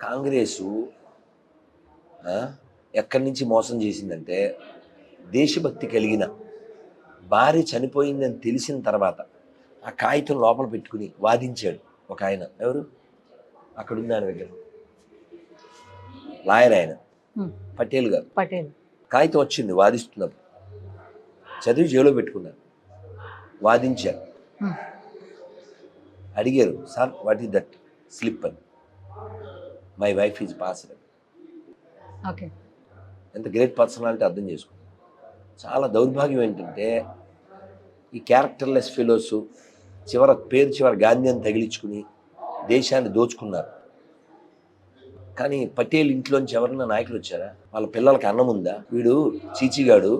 కాంగ్రెసు ఎక్కడి నుంచి మోసం చేసిందంటే, దేశభక్తి కలిగిన భార్య చనిపోయిందని తెలిసిన తర్వాత ఆ కాగితం లోపల పెట్టుకుని వాదించాడు ఒక ఆయన. ఎవరు అక్కడుంది ఆయన దగ్గర, లాయర్ ఆయన, పటేల్ గారు. కాగితం వచ్చింది వాదిస్తున్నప్పుడు, చదివి జైల్లో పెట్టుకున్నారు. వాదించారు, అడిగారు, sir what is that slip అని. My wife is passed. ఎంత గ్రేట్ పర్సనాలిటీ అర్థం చేసుకుంది. చాలా దౌర్భాగ్యం ఏంటంటే, ఈ క్యారెక్టర్లెస్ ఫెలోస్ చివరి గాంధీ అని తగిలించుకుని దేశాన్ని దోచుకున్నారు. కానీ పటేల్ ఇంట్లోంచి ఎవరైనా నాయకులు వచ్చారా? వాళ్ళ పిల్లలకి అన్నం ఉందా? వీడు చీచిగాడు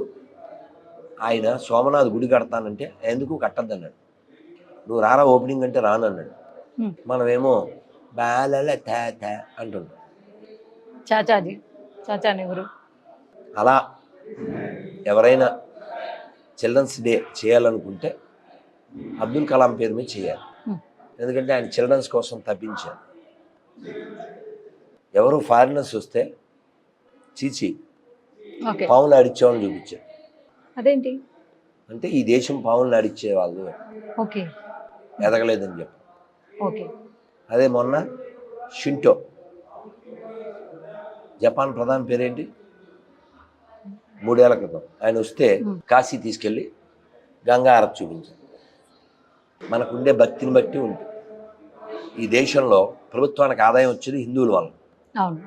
ఆయన సోమనాథ్ గుడి కడతానంటే ఎందుకు కట్టద్దన్నాడు. నువ్వు రారా ఓపెనింగ్ అంటే రాను అన్నాడు. మనమేమో బాలల తా అంటున్నాం. అలా ఎవరైనా చిల్డ్రన్స్ డే చేయాలనుకుంటే అబ్దుల్ కలాం పేరు మీద చేయాలి. ఎందుకంటే ఆయన చిల్డ్రన్స్ కోసం తప్పించారు. ఎవరు ఫారినర్స్ వస్తే చీచి పావులు ఆడిచ్చేవాళ్ళని చూపించారు. అదేంటి అంటే ఈ దేశం పావులు ఆడిచ్చే వాళ్ళు ఎదగలేదని చెప్పి. అదే మొన్న షింటో, జపాన్ ప్రధాని పేరేంటి, 3 ఏళ్ల క్రితం ఆయన వస్తే కాశీ తీసుకెళ్ళి గంగా ఆరతి చూపించారు. మనకుండే భక్తిని బట్టి ఉంటుంది. ఈ దేశంలో ప్రభుత్వానికి ఆదాయం వచ్చేది హిందువుల వల్ల.